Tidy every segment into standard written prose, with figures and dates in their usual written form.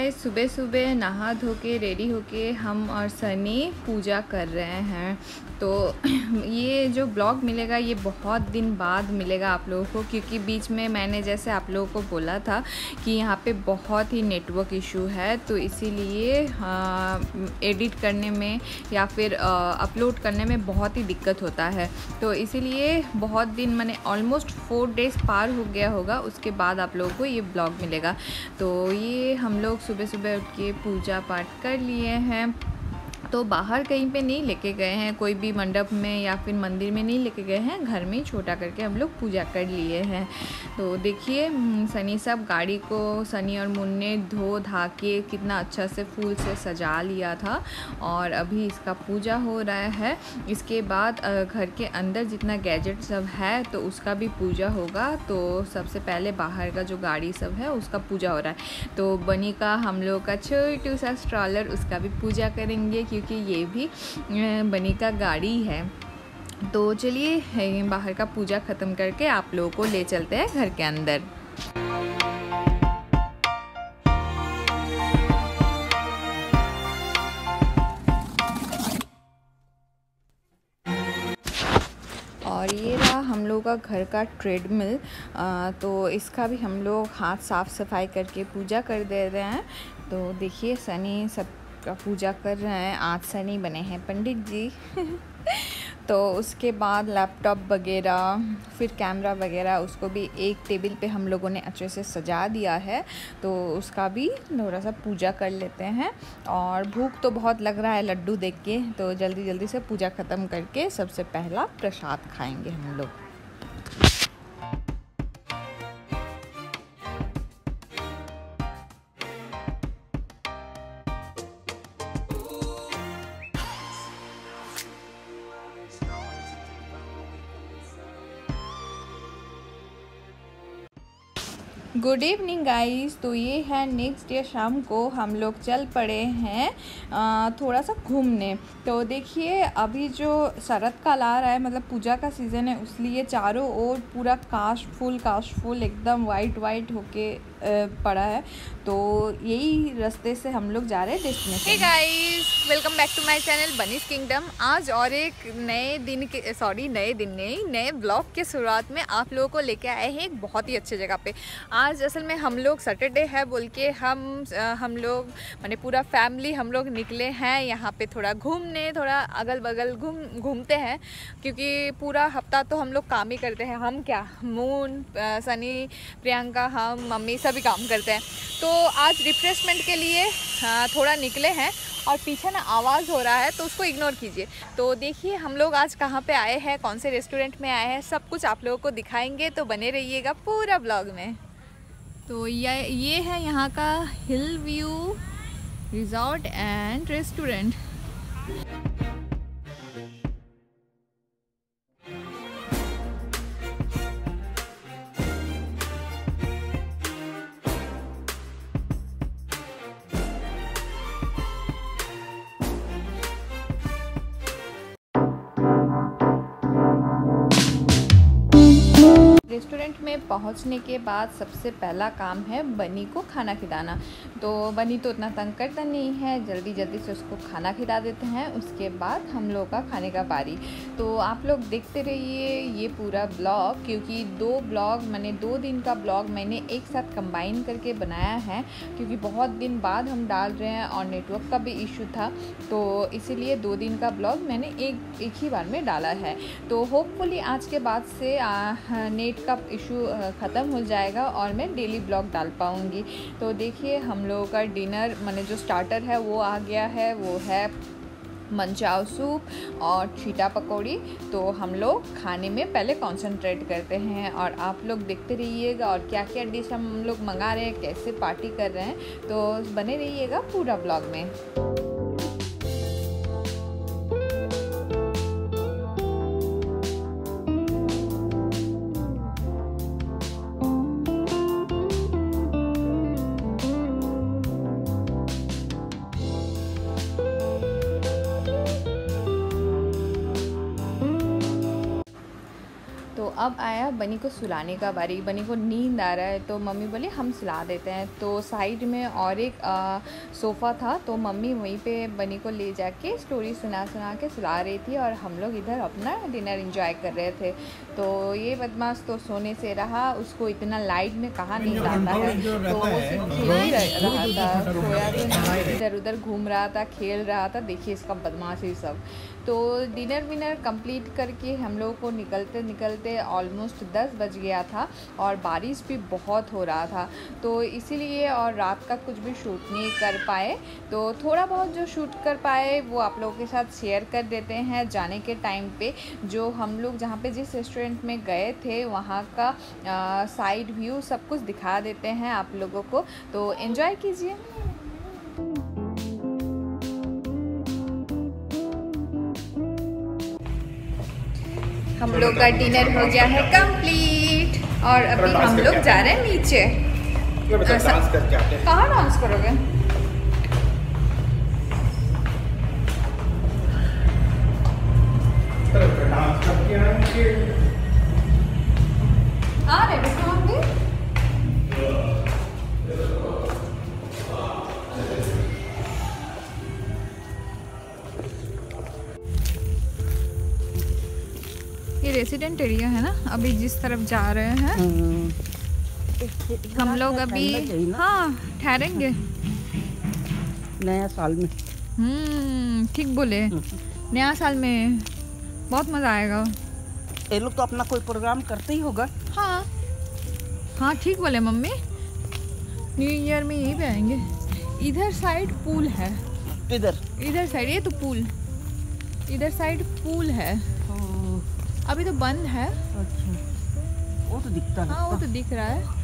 Guys, सुबह सुबह नहा धो के रेडी होके हम और सनी पूजा कर रहे हैं। तो ये जो ब्लॉग मिलेगा ये बहुत दिन बाद मिलेगा आप लोगों को, क्योंकि बीच में मैंने जैसे आप लोगों को बोला था कि यहाँ पे बहुत ही नेटवर्क इशू है, तो इसीलिए एडिट करने में या फिर अपलोड करने में बहुत ही दिक्कत होता है। तो इसीलिए बहुत दिन मैंने ऑलमोस्ट 4 डेज़ पार हो गया होगा, उसके बाद आप लोगों को ये ब्लॉग मिलेगा। तो ये हम लोग सुबह सुबह उठ के पूजा पाठ कर लिए हैं। तो बाहर कहीं पे नहीं लेके गए हैं, कोई भी मंडप में या फिर मंदिर में नहीं लेके गए हैं, घर में ही छोटा करके हम लोग पूजा कर लिए हैं। तो देखिए सनी सब गाड़ी को सनी और मुन ने धो धा के कितना अच्छा से फूल से सजा लिया था, और अभी इसका पूजा हो रहा है। इसके बाद घर के अंदर जितना गैजेट सब है तो उसका भी पूजा होगा। तो सबसे पहले बाहर का जो गाड़ी सब है उसका पूजा हो रहा है। तो बनी का हम लोग का छोटू सा स्ट्रॉलर, उसका भी पूजा करेंगे, क्योंकि ये भी बनी का गाड़ी है। तो चलिए बाहर का पूजा ख़त्म करके आप लोगों को ले चलते हैं घर के अंदर। और ये रहा हम लोग का घर का ट्रेडमिल। तो इसका भी हम लोग हाथ साफ़ सफाई करके पूजा कर दे रहे हैं। तो देखिए सनी सब का पूजा कर रहे हैं। आज सनी बने हैं पंडित जी। तो उसके बाद लैपटॉप वगैरह फिर कैमरा वगैरह उसको भी एक टेबल पे हम लोगों ने अच्छे से सजा दिया है। तो उसका भी थोड़ा सा पूजा कर लेते हैं। और भूख तो बहुत लग रहा है लड्डू देख के, तो जल्दी जल्दी से पूजा ख़त्म करके सबसे पहला प्रसाद खाएंगे हम लोग। Good evening guys. तो ये है नेक्स्ट डे शाम को हम लोग चल पड़े हैं थोड़ा सा घूमने। तो देखिए अभी जो शरद काल आ रहा है, मतलब पूजा का सीज़न है, इसलिए चारों ओर पूरा काश फुल एकदम वाइट होके पड़ा है। तो यही रास्ते से हम लोग जा रहे हैं destination. Hey guys, welcome back to my channel bunnies kingdom. आज और एक नए ब्लॉग के शुरुआत में आप लोगों को लेके आए हैं एक बहुत ही अच्छे जगह पे। आज असल में हम लोग सैटरडे है बोल के हम लोग माने पूरा फैमिली हम लोग निकले हैं यहाँ पे थोड़ा घूमने, थोड़ा अगल बगल घूमते हैं, क्योंकि पूरा हफ्ता तो हम लोग काम ही करते हैं। हम क्या, मून, सनी, प्रियंका, हम मम्मी सभी काम करते हैं। तो आज रिफ्रेशमेंट के लिए थोड़ा निकले हैं, और पीछे ना आवाज़ हो रहा है तो उसको इग्नोर कीजिए। तो देखिए हम लोग आज कहाँ पे आए हैं, कौन से रेस्टोरेंट में आए हैं, सब कुछ आप लोगों को दिखाएंगे। तो बने रहिएगा पूरा ब्लॉग में। तो ये है यहाँ का हिल view resort and restaurant. Restaurant में पहुंचने के बाद सबसे पहला काम है बनी को खाना खिलाना। तो बनी तो उतना तंग करता नहीं है, जल्दी जल्दी से उसको खाना खिला देते हैं। उसके बाद हम लोग का खाने का बारी। तो आप लोग देखते रहिए ये पूरा ब्लॉग, क्योंकि 2 दिन का ब्लॉग मैंने एक साथ कंबाइन करके बनाया है, क्योंकि बहुत दिन बाद हम डाल रहे हैं और नेटवर्क का भी इशू था। तो इसीलिए 2 दिन का ब्लॉग मैंने एक ही बार में डाला है। तो होपफुली आज के बाद से नेट का इशू ख़त्म हो जाएगा और मैं डेली ब्लॉग डाल पाऊँगी। तो देखिए हम लोगों का डिनर माने जो स्टार्टर है वो आ गया है, वो है मंचाव सूप और छीटा पकौड़ी। तो हम लोग खाने में पहले कंसंट्रेट करते हैं, और आप लोग देखते रहिएगा और क्या क्या डिश हम लोग मंगा रहे हैं, कैसे पार्टी कर रहे हैं। तो बने रहिएगा पूरा ब्लॉग में। अब आया बनी को सुलाने का बारी। बनी को नींद आ रहा है तो मम्मी बोली हम सुला देते हैं। तो साइड में और एक सोफ़ा था तो मम्मी वहीं पे बनी को ले जाके स्टोरी सुना के सुला रही थी और हम लोग इधर अपना डिनर एंजॉय कर रहे थे। तो ये बदमाश तो सोने से रहा, उसको इतना लाइट में कहाँ नींद आता है, तो वो सिर्फ खेल ही रहा था, सोया तो नहीं, इधर उधर घूम रहा था, खेल रहा था। देखिए इसका बदमाशी सब। तो डिनर विनर कंप्लीट करके हम लोगों को निकलते निकलते ऑलमोस्ट 10 बज गया था और बारिश भी बहुत हो रहा था, तो इसीलिए और रात का कुछ भी शूट नहीं कर पाए। तो थोड़ा बहुत जो शूट कर पाए वो आप लोगों के साथ शेयर कर देते हैं। जाने के टाइम पे जो हम लोग जहाँ पे जिस रेस्टोरेंट में गए थे वहाँ का साइड व्यू सब कुछ दिखा देते हैं आप लोगों को, तो एंजॉय कीजिए। हम लोग का डिनर हो गया है कंप्लीट और अभी हम लोग जा रहे हैं नीचे। कहाँ डांस करोगे? आ रहे भी ये रेसिडेंट एरिया है ना, अभी जिस तरफ जा रहे हैं हम लोग अभी। हाँ ठहरेंगे नया साल में। ठीक बोले, नया साल में बहुत मज़ा आएगा। ये लोग तो अपना कोई प्रोग्राम करते ही होगा। हाँ हाँ ठीक बोले मम्मी, न्यू ईयर में यहीं पे आएंगे। इधर साइड पूल है, इधर साइड, ये तो पूल, इधर साइड पूल है, अभी तो बंद है। अच्छा वो तो दिखता है। हाँ वो तो दिख रहा है।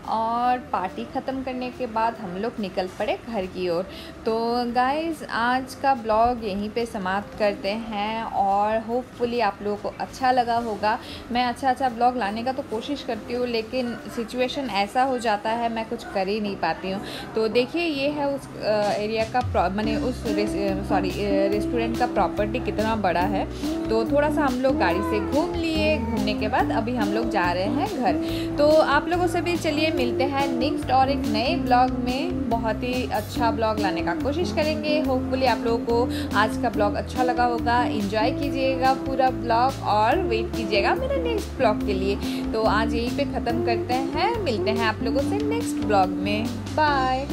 और पार्टी ख़त्म करने के बाद हम लोग निकल पड़े घर की ओर। तो गाइज़ आज का ब्लॉग यहीं पे समाप्त करते हैं और होपफुली आप लोगों को अच्छा लगा होगा। मैं अच्छा ब्लॉग लाने का तो कोशिश करती हूँ, लेकिन सिचुएशन ऐसा हो जाता है मैं कुछ कर ही नहीं पाती हूँ। तो देखिए ये है उस एरिया का मैंने उस रेस्टोरेंट का प्रॉपर्टी कितना बड़ा है। तो थोड़ा सा हम लोग गाड़ी से घूम लिए, घूमने के बाद अभी हम लोग जा रहे हैं घर। तो आप लोगों से भी चलिए मिलते हैं नेक्स्ट और एक नए ब्लॉग में। बहुत ही अच्छा ब्लॉग लाने का कोशिश करेंगे। होपफुली आप लोगों को आज का ब्लॉग अच्छा लगा होगा। एंजॉय कीजिएगा पूरा ब्लॉग और वेट कीजिएगा मेरे नेक्स्ट ब्लॉग के लिए। तो आज यहीं पे ख़त्म करते हैं, मिलते हैं आप लोगों से नेक्स्ट ब्लॉग में। बाय।